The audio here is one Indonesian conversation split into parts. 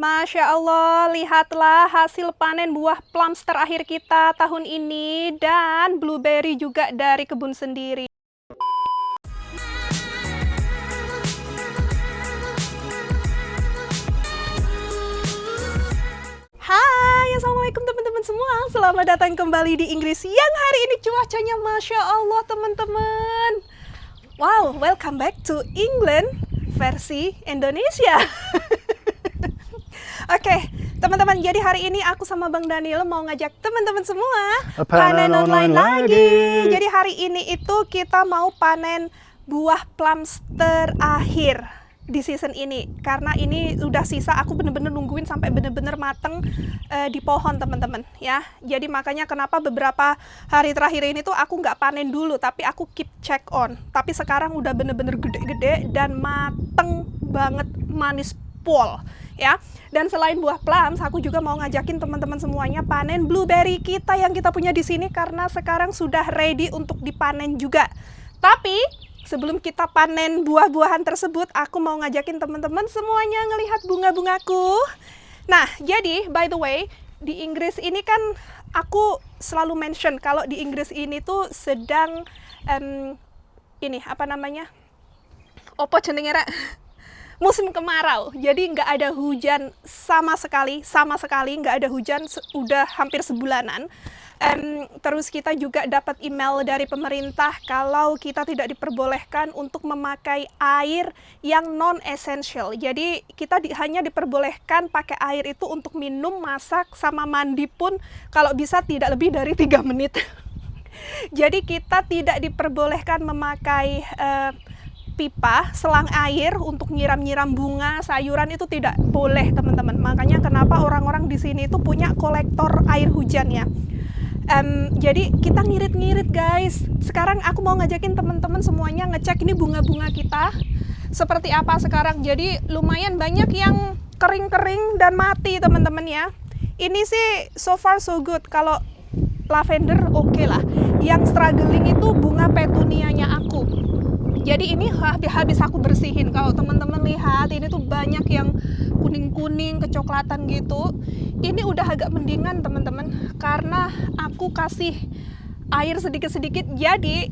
Masya Allah, lihatlah hasil panen buah plums terakhir kita tahun ini dan blueberry juga dari kebun sendiri. Hai, Assalamualaikum teman-teman semua. Selamat datang kembali di Inggris yang hari ini cuacanya Masya Allah teman-teman. Wow, welcome back to England versi Indonesia. Oke, teman-teman, jadi hari ini aku sama Bang Daniel mau ngajak teman-teman semua panen online lagi. Jadi hari ini itu kita mau panen buah plums terakhir di season ini. Karena ini udah sisa, aku bener-bener nungguin sampai bener-bener mateng di pohon teman-teman ya. Jadi makanya kenapa beberapa hari terakhir ini tuh aku nggak panen dulu, tapi aku keep check on. Tapi sekarang udah bener-bener gede-gede dan mateng banget, manis pol ya. Dan selain buah plums, aku juga mau ngajakin teman-teman semuanya panen blueberry kita yang kita punya di sini karena sekarang sudah ready untuk dipanen juga. Tapi sebelum kita panen buah-buahan tersebut, aku mau ngajakin teman-teman semuanya ngelihat bunga-bungaku. Nah, jadi by the way, di Inggris ini kan aku selalu mention kalau di Inggris ini tuh sedang ini apa namanya? Opo jenenge rek? Musim kemarau, jadi nggak ada hujan sama sekali nggak ada hujan udah hampir sebulanan. Terus kita juga dapat email dari pemerintah kalau kita tidak diperbolehkan untuk memakai air yang non-essential. Jadi kita hanya diperbolehkan pakai air itu untuk minum, masak, sama mandi pun kalau bisa tidak lebih dari 3 menit. Jadi kita tidak diperbolehkan memakai pipa, selang air untuk nyiram-nyiram bunga, sayuran itu tidak boleh teman-teman. Makanya kenapa orang-orang di sini itu punya kolektor air hujan ya. Jadi kita ngirit-ngirit guys. Sekarang aku mau ngajakin teman-teman semuanya ngecek ini bunga-bunga kita seperti apa sekarang. Jadi lumayan banyak yang kering-kering dan mati teman-teman ya. Ini sih so far so good. Kalau lavender oke lah. Yang struggling itu bunga petunianya aku. Jadi ini habis aku bersihin. Kalau teman-teman lihat ini tuh banyak yang kuning-kuning, kecoklatan gitu. Ini udah agak mendingan teman-teman karena aku kasih air sedikit-sedikit. Jadi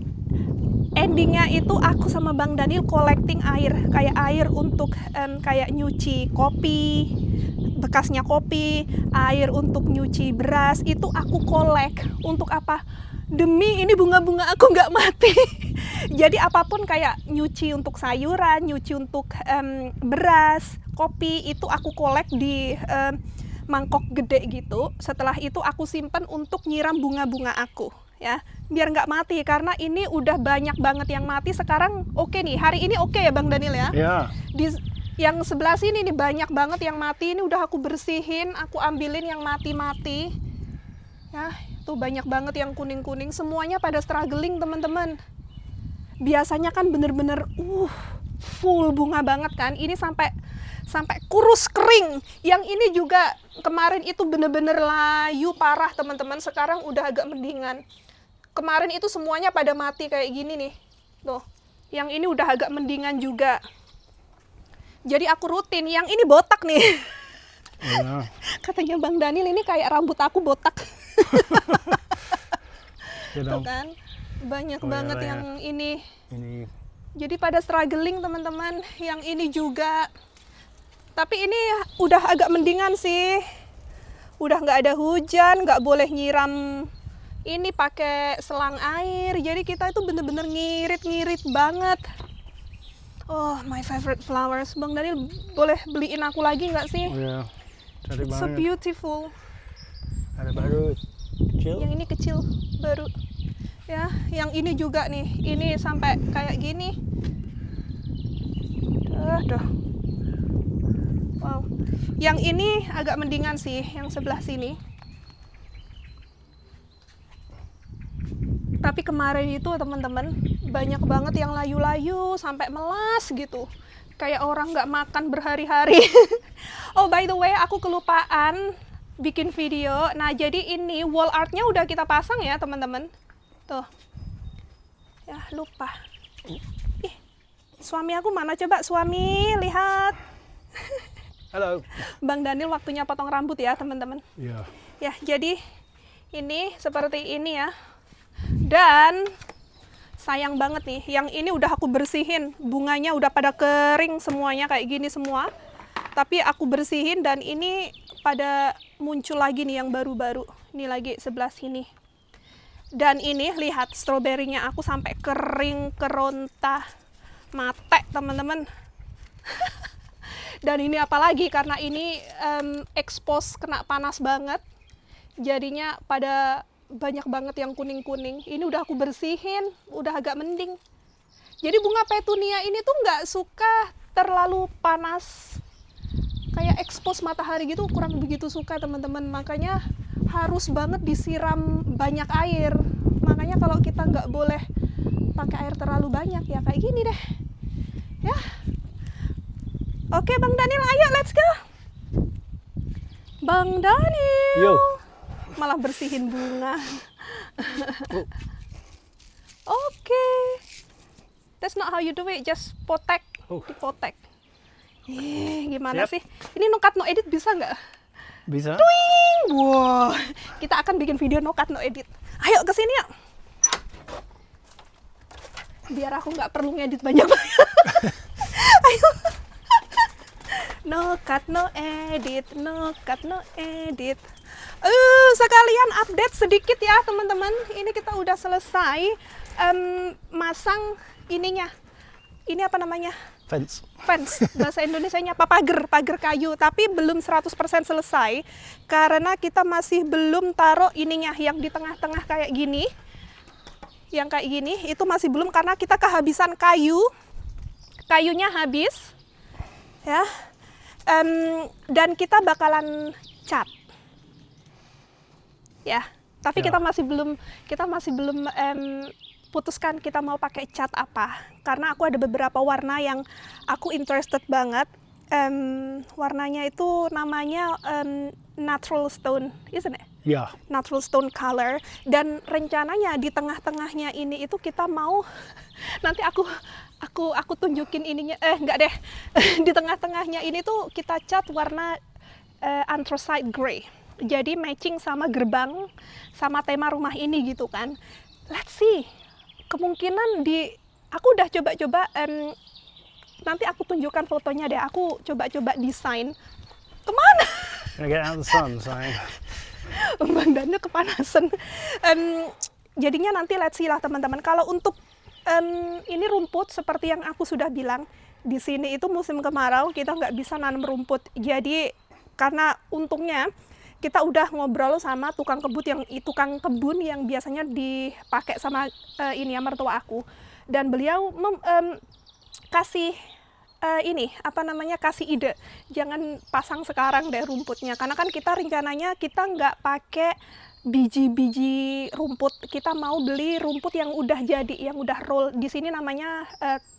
endingnya itu aku sama Bang Daniel collecting air, kayak air untuk kayak nyuci kopi, bekasnya kopi, air untuk nyuci beras, itu aku collect. Untuk apa? Demi ini bunga-bunga aku nggak mati. Jadi apapun kayak nyuci untuk sayuran, nyuci untuk beras, kopi, itu aku collect di mangkok gede gitu. Setelah itu aku simpan untuk nyiram bunga-bunga aku ya, biar nggak mati karena ini udah banyak banget yang mati. Sekarang oke nih, hari ini oke ya Bang Daniel ya? Ya. Di yang sebelah sini nih banyak banget yang mati. Ini udah aku bersihin, aku ambilin yang mati-mati ya. Tuh banyak banget yang kuning-kuning, semuanya pada struggling teman-teman. Biasanya kan bener-bener full bunga banget kan. Ini sampai kurus kering. Yang ini juga kemarin itu bener-bener layu parah teman-teman. Sekarang udah agak mendingan. Kemarin itu semuanya pada mati kayak gini nih. Tuh. Yang ini udah agak mendingan juga. Jadi aku rutin. Yang ini botak nih. Ya. Katanya Bang Daniel ini kayak rambut aku botak. Tuh kan. Banyak banget ya. yang ini. Jadi pada struggling teman-teman. Yang ini juga. Tapi ini udah agak mendingan sih. Udah nggak ada hujan, nggak boleh nyiram ini pakai selang air. Jadi kita itu bener-bener ngirit-ngirit banget. Oh, my favorite flowers. Bang Daniel boleh beliin aku lagi nggak sih? Oh ya, cari It's so banget. beautiful. Ada baru kecil. Yang ini kecil baru. Ya, yang ini juga nih. Ini sampai kayak gini. Duh. Wow. Yang ini agak mendingan sih, yang sebelah sini. Tapi kemarin itu teman-teman banyak banget yang layu-layu sampai melas gitu. Kayak orang nggak makan berhari-hari. Oh by the way, aku kelupaan bikin video. Nah jadi ini wall artnya udah kita pasang ya teman-teman. Tuh. Ya lupa. Ih, suami aku mana coba? Suami, lihat. Hello. Bang Daniel waktunya potong rambut ya teman-teman. Yeah. Ya, jadi ini seperti ini ya. Dan sayang banget nih, yang ini udah aku bersihin. Bunganya udah pada kering semuanya kayak gini semua. Tapi aku bersihin dan ini pada muncul lagi nih yang baru-baru. Ini lagi sebelah sini. Dan ini lihat stroberinya aku sampai kering, kerontah, mate teman-teman. Dan ini apalagi karena ini expose kena panas banget, jadinya pada banyak banget yang kuning-kuning. Ini udah aku bersihin, udah agak mending. Jadi bunga petunia ini tuh nggak suka terlalu panas, kayak expose matahari gitu, kurang begitu suka teman-teman. Makanya harus banget disiram banyak air. Makanya kalau kita nggak boleh pakai air terlalu banyak ya kayak gini deh. Ya. Oke Bang Daniel, ayo let's go. Bang Daniel. Yo. Malah bersihin bunga. Oke. That's not how you do it, just potek. Dipotek. Gimana Siap. sih? Ini no cut no edit bisa nggak? Bisa. Wow, kita akan bikin video no cut no edit. Ayo ke sini yuk. Biar aku nggak perlu ngedit banyak-banyak. Ayo. No cut no edit, no cut no edit. Sekalian update sedikit ya teman-teman. Ini kita udah selesai masang ininya. Ini apa namanya? Fence. Fence, bahasa Indonesianya apa? Pagar kayu, tapi belum 100% selesai karena kita masih belum taruh ininya yang di tengah-tengah kayak gini. Yang kayak gini itu masih belum karena kita kehabisan kayu. Kayunya habis. Ya. Dan kita bakalan cat. Ya, tapi Ya. kita masih belum putuskan kita mau pakai cat apa, karena aku ada beberapa warna yang aku interested banget. Warnanya itu namanya natural stone, isn't it? Yeah. Natural stone color. Dan rencananya di tengah-tengahnya ini itu kita mau nanti aku tunjukin ininya, enggak deh. Di tengah-tengahnya ini tuh kita cat warna anthracite gray. Jadi matching sama gerbang, sama tema rumah ini gitu kan. Let's see. Kemungkinan aku udah coba-coba, nanti aku tunjukkan fotonya deh. Aku coba-coba desain. Kemana? Gonna get out of the sun, saying. Bang Daniel kepanasan. Jadinya nanti let's see lah teman-teman. Kalau untuk ini rumput seperti yang aku sudah bilang, di sini itu musim kemarau kita nggak bisa nanam rumput. Jadi karena untungnya kita udah ngobrol sama tukang kebun yang biasanya dipakai sama ini ya mertua aku, dan beliau kasih kasih ide, jangan pasang sekarang deh rumputnya, karena kan kita rencananya kita nggak pakai biji-biji rumput, kita mau beli rumput yang udah jadi, yang udah roll. Di sini namanya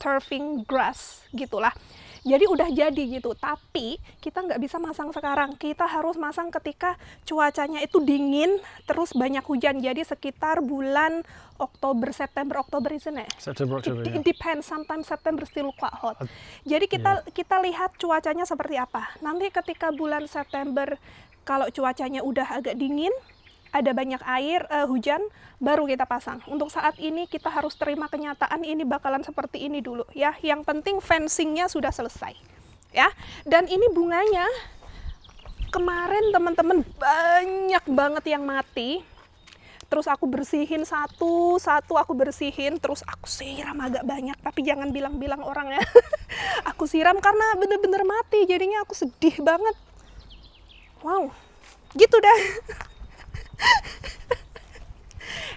turfing grass gitulah. Jadi udah jadi gitu, tapi kita nggak bisa masang sekarang. Kita harus masang ketika cuacanya itu dingin, terus banyak hujan. Jadi sekitar bulan Oktober, isn't it? September, October. It Yeah. depends, sometimes September still quite hot. Jadi kita lihat cuacanya seperti apa. Nanti ketika bulan September, kalau cuacanya udah agak dingin, ada banyak air, hujan, baru kita pasang. Untuk saat ini kita harus terima kenyataan ini bakalan seperti ini dulu ya. Yang penting fencingnya sudah selesai ya. Dan ini bunganya kemarin teman-teman banyak banget yang mati. Terus aku bersihin satu-satu, terus aku siram agak banyak, tapi jangan bilang-bilang orang ya. Aku siram karena bener-bener mati, jadinya aku sedih banget. Wow, gitu dah.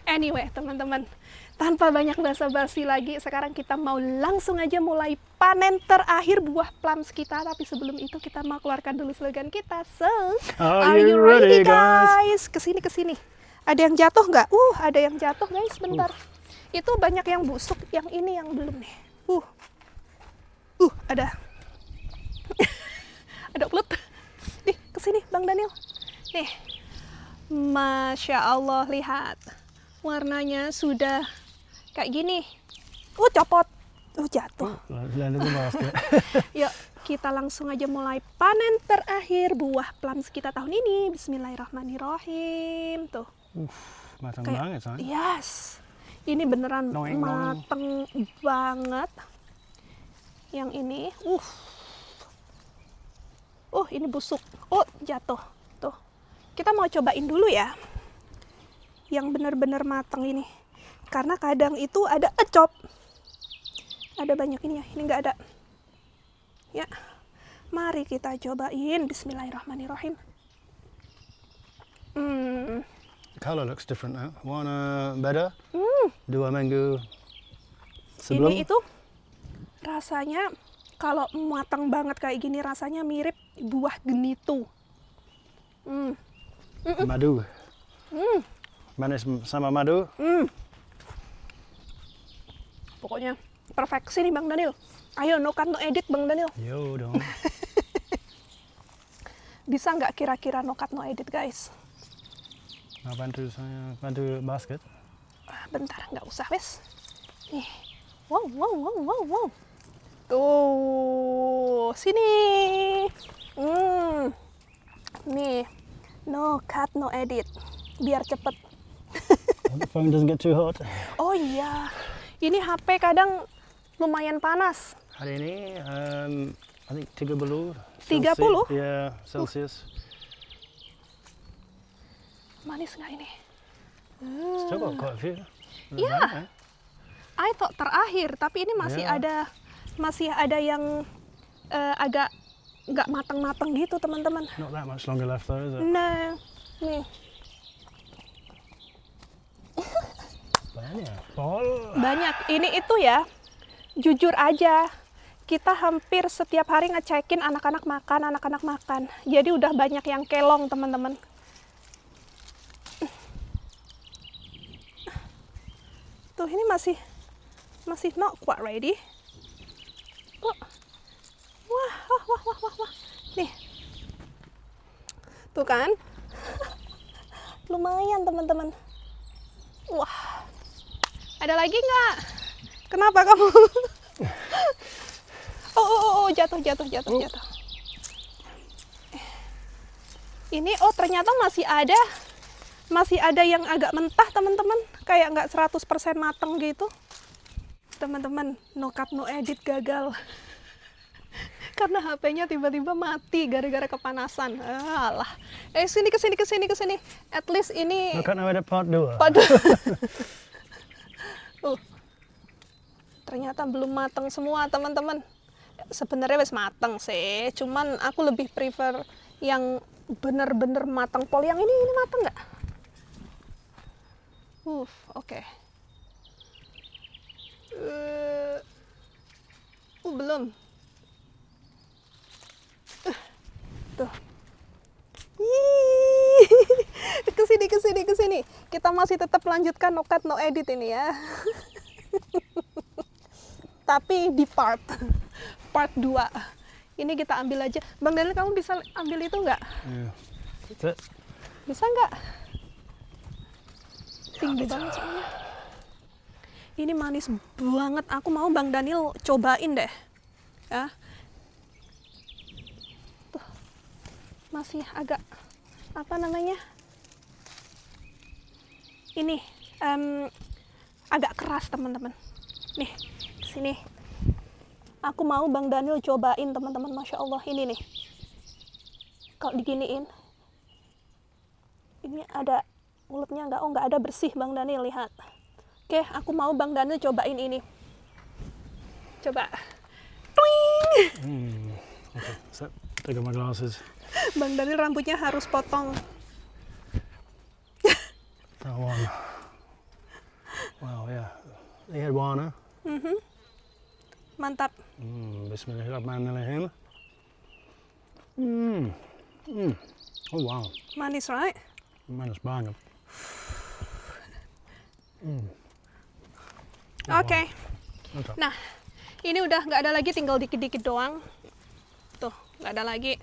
Anyway, teman-teman, tanpa banyak basa-basi lagi, sekarang kita mau langsung aja mulai panen terakhir buah plums kita. Tapi sebelum itu kita mau keluarkan dulu slogan kita. So, Are you ready, guys? Kesini. Ada yang jatuh nggak? Ada yang jatuh guys, bentar. Itu banyak yang busuk, yang ini yang belum nih. Ada. Ada ulet. Nih, kesini Bang Daniel. Nih. Masya Allah, lihat. Warnanya sudah kayak gini. Copot. Jatuh. Landed in the basket. Ya, Kita langsung aja mulai panen terakhir buah plums kita tahun ini. Bismillahirrahmanirrahim. Tuh. Matang Kayak- banget, sayang. Yes. Ini beneran Noing, noing. mateng banget. Yang ini, ini busuk. Oh, jatuh. Tuh. Kita mau cobain dulu ya. Yang bener-bener mateng ini. Karena kadang itu ada ecop. Ada banyak ini ya. Ini nggak ada. Ya. Mari kita cobain. Bismillahirrahmanirrahim. Color looks different now. One better. Dua minggu sebelum. Ini itu rasanya kalau matang banget kayak gini rasanya mirip buah genitu. Madu. Manis sama madu. Pokoknya perfeksi nih Bang Daniel. Ayo no cut no edit Bang Daniel. Yo dong. Bisa nggak kira-kira no cut no edit guys? Nah, bantu saya, bantu basket. Bentar, nggak usah wes. Nih. Wow. Tuh, sini. Nih, no cut no edit. Biar cepet. The phone doesn't get too hot. Oh iya, ini HP kadang lumayan panas. Hari ini, I think 30. 30? Yeah, Celsius. Manis nggak ini? Still got quite a few. Yeah. I thought terakhir, tapi ini masih Yeah. ada yang agak nggak matang-matang gitu teman-teman. Not that much longer left though, is it? Nah, nih Banyak. Pol. banyak. Ini itu ya, jujur aja. Kita hampir setiap hari ngecekin anak-anak makan. Jadi udah banyak yang kelong teman-teman. Tuh ini masih not quite ready. Oh. Wah. Nih. Tuh kan. Lumayan teman-teman. Wah. Ada lagi nggak? Kenapa kamu? Oh, jatuh. Ini ternyata masih ada yang agak mentah teman-teman, kayak nggak 100% mateng gitu. Teman-teman, no cut no edit gagal. Karena HP-nya tiba-tiba mati gara-gara kepanasan. Alah. Sini. At least ini Look at now edit part 2. Ternyata belum mateng semua teman-teman. Sebenarnya wes mateng sih, cuman aku lebih prefer yang bener-bener mateng. Pol yang ini mateng nggak? Oke. Belum. Tuh. Kesini. Kita masih tetap lanjutkan no cut no edit ini ya. Tapi di part 2. Ini kita ambil aja. Bang Daniel, kamu bisa ambil itu nggak? Yeah. That's it. Bisa nggak? Tinggi banget soalnya. Ini manis banget. Aku mau Bang Daniel cobain deh. Ya. Tuh. Masih agak apa namanya? Ini agak keras teman-teman. Nih, sini. Aku mau Bang Daniel cobain teman-teman. Masya Allah, ini nih. Kalau diginiin, ini ada mulutnya nggak? Oh, nggak ada, bersih Bang Daniel, lihat. Oke, aku mau Bang Daniel cobain ini. Coba. Twing! Okay, so take off my glasses. Bang Daniel rambutnya harus potong. That one. Wow, yeah. They had one, huh? Mantap. Bismillahirrahmanirrahim. Oh wow, Manis, right? manis banget. Oke. Mantap. Nah, ini udah nggak ada lagi, tinggal dikit-dikit doang. Tuh, nggak ada lagi.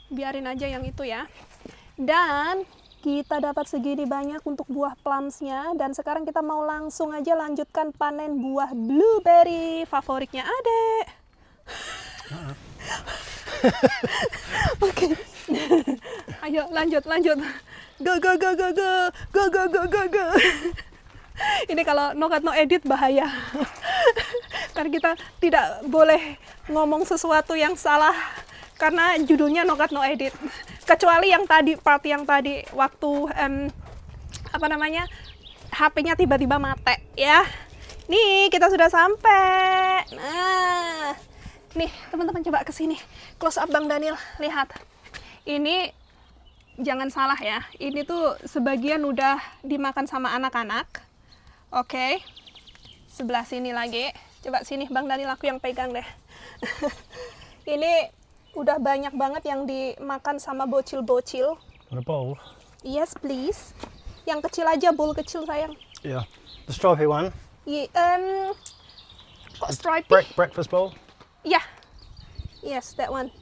Biarin aja yang itu ya. Dan kita dapat segini banyak untuk buah plumsnya. Dan sekarang kita mau langsung aja lanjutkan panen buah blueberry favoritnya Adek. Oke. Ayo lanjut. Go. Ini kalau no cut no edit bahaya. Karena kita tidak boleh ngomong sesuatu yang salah karena judulnya no cut no edit. Kecuali yang tadi, part yang tadi waktu HP-nya tiba-tiba mati ya. Nih, kita sudah sampai. Nah, nih teman-teman coba kesini. Close up Bang Daniel, lihat. Ini jangan salah ya. Ini tuh sebagian udah dimakan sama anak-anak. Oke. Sebelah sini lagi. Coba sini Bang Daniel, aku yang pegang deh. Ini udah banyak banget yang dimakan sama bocil-bocil. Want a bowl? Yes, please. Yang kecil aja, bowl kecil sayang. Yeah. The stripy one. Kok stripy? Breakfast bowl. Yeah. Yes, that one.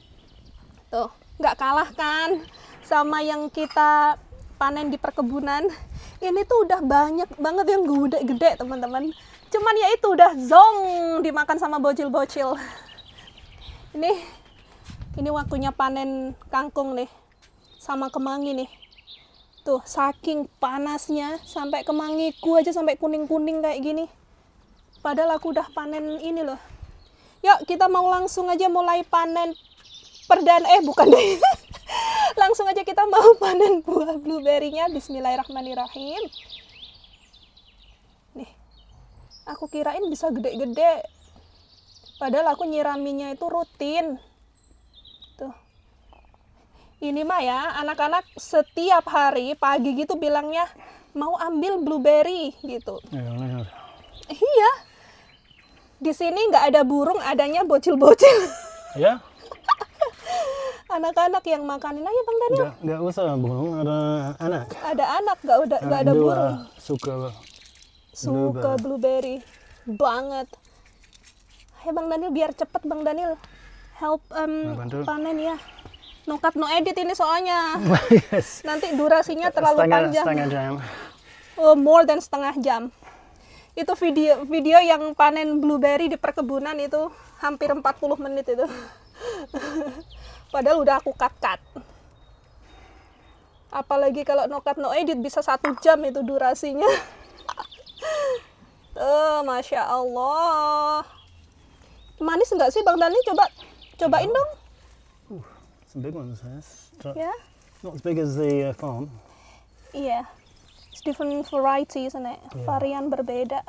Tuh, nggak kalah kan sama yang kita panen di perkebunan. Ini tuh udah banyak banget yang gede-gede, teman-teman. Cuman ya itu udah zong dimakan sama bocil-bocil. Ini waktunya panen kangkung nih. Sama kemangi nih. Tuh, saking panasnya sampai kemangiku aja sampai kuning-kuning kayak gini. Padahal aku udah panen ini loh. Yuk, kita mau langsung aja mulai panen bukan deh. Langsung aja kita mau panen buah blueberry-nya. Bismillahirrahmanirrahim. Nih. Aku kirain bisa gede-gede. Padahal aku nyiraminya itu rutin. Tuh. Ini mah ya, anak-anak setiap hari pagi gitu bilangnya mau ambil blueberry gitu. Yeah. Iya. Di sini nggak ada burung, adanya bocil-bocil. Yeah? Anak-anak yang makanin aja Bang Daniel. Nggak usah burung, ada anak. Ada anak, nggak ada Dua burung. Suka Blueberry banget. Ayo Bang Daniel, biar cepet Bang Daniel. Help bantu. panen ya. No cut no edit ini soalnya. Yes. Nanti durasinya terlalu panjang. Setengah jam. Oh, more than setengah jam. Itu video yang panen blueberry di perkebunan itu hampir 40 menit itu. Padahal udah aku cut. Apalagi kalau no cut no edit bisa 1 jam itu durasinya. Masya Allah. Manis nggak sih Bang Dani? Cobain dong. Some big ones, Ya. Not as big as the farm. Iya. It's different variety, isn't it? Varian berbeda.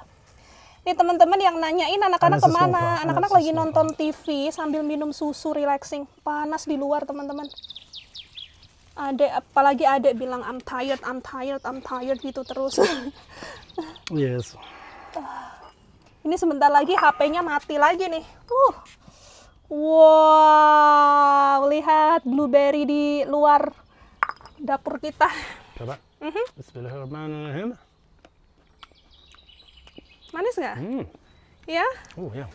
Nih teman-teman yang nanyain anak-anak Panas kemana? semua, Anak-anak panas lagi semua. nonton TV sambil minum susu relaxing. Panas di luar teman-teman. Apalagi adek bilang I'm tired gitu terus. Yes. Ini sebentar lagi HP-nya mati lagi nih. Wow, lihat blueberry di luar dapur kita. Coba. Bismillahirrahmanirrahim. Manis nggak? Ya, Oh, yeah.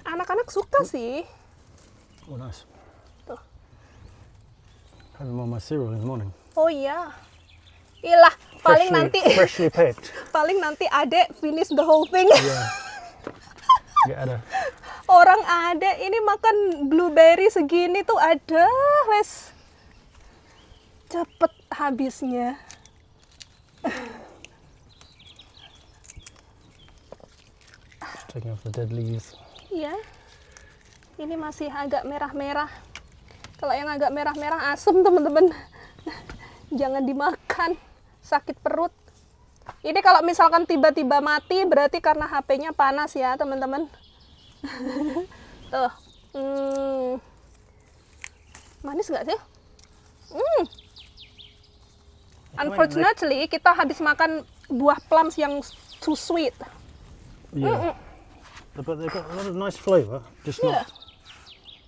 anak-anak suka sih. Oh, nice. Tuh. Had them on my cereal in the morning. Oh iya. Ilah, Freshly picked. paling nanti adek finish the whole thing. Yeah. Nggak ada. Orang adek ini makan blueberry segini tuh ada, wes. Cepet habisnya. Taking off the dead leaves. Iya. Ini masih agak merah-merah. Kalau yang agak merah-merah asem teman-teman. Jangan dimakan. Sakit perut. Ini kalau misalkan tiba-tiba mati berarti karena HP-nya panas ya teman-teman. Tuh. Manis nggak sih? Unfortunately kita habis makan buah plums yang too sweet. Yeah. But they've got a lot of nice flavour. Just Yeah. not.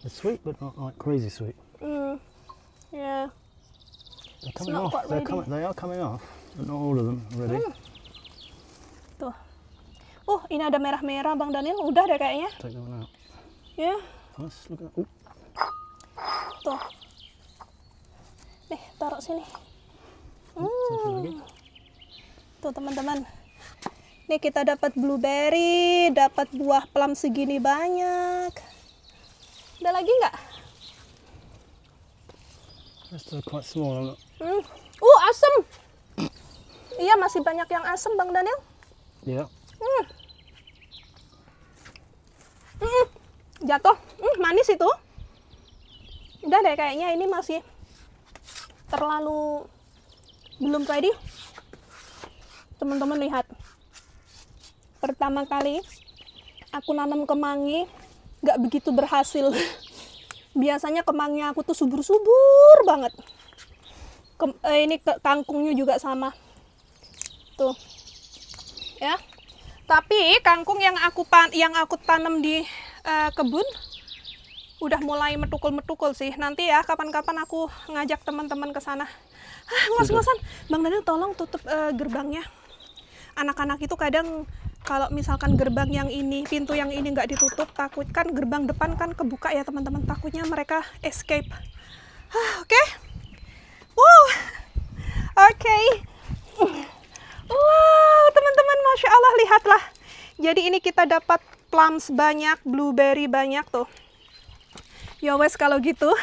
It's sweet, but not like crazy sweet. Yeah. They're coming not off. quite ready. They are coming off, but not all of them already. Tuh. Ini ada merah-merah Bang Daniel. Udah deh kayaknya. Take that one out. Ya. Nice. Look at that. Ooh. Tuh. Nih, taruh sini. Satu lagi. Tuh teman-teman. Nih kita dapat blueberry, dapat buah plum segini banyak. Ada lagi nggak? That's still quite small. Asem. Iya, masih banyak yang asem, Bang Daniel. Yeah. Jatuh. Manis itu. Udah deh, kayaknya ini masih terlalu belum ready. Teman-teman lihat. Pertama kali aku nanam kemangi nggak begitu berhasil. Biasanya kemangi aku tuh subur-subur banget. Ini kangkungnya juga sama. Tuh. Ya. Tapi kangkung yang aku tanam di kebun udah mulai metukul-metukul sih. Nanti ya kapan-kapan aku ngajak teman-teman ke sana. Ngos-ngosan. Bang Daniel tolong tutup gerbangnya. Anak-anak itu kadang kalau misalkan gerbang yang ini, pintu yang ini nggak ditutup, takut kan gerbang depan kan kebuka ya teman-teman. Takutnya mereka escape. Oke. Wow. Oke. Wow, teman-teman, Masya Allah, lihatlah. Jadi ini kita dapat plums banyak, blueberry banyak tuh. Ya wes kalau gitu.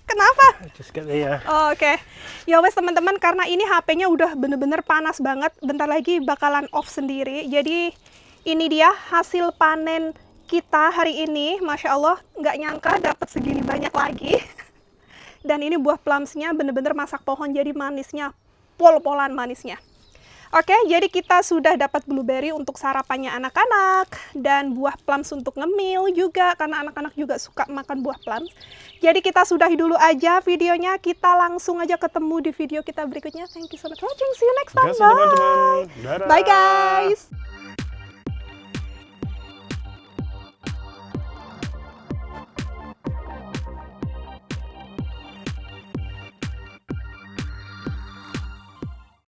Kenapa? Just get the Oke. Ya wes teman-teman, karena ini HP-nya udah bener-bener panas banget. Bentar lagi bakalan off sendiri. Jadi ini dia hasil panen kita hari ini. Masya Allah, nggak nyangka dapat segini banyak lagi. Dan ini buah plumsnya bener-bener masak pohon, jadi manisnya pol-polan manisnya. Oke, jadi kita sudah dapat blueberry untuk sarapannya anak-anak dan buah plums untuk ngemil juga karena anak-anak juga suka makan buah plums. Jadi kita sudahi dulu aja videonya, kita langsung aja ketemu di video kita berikutnya. Thank you so much for watching. See you next time. Terima kasih teman-teman. Bye guys.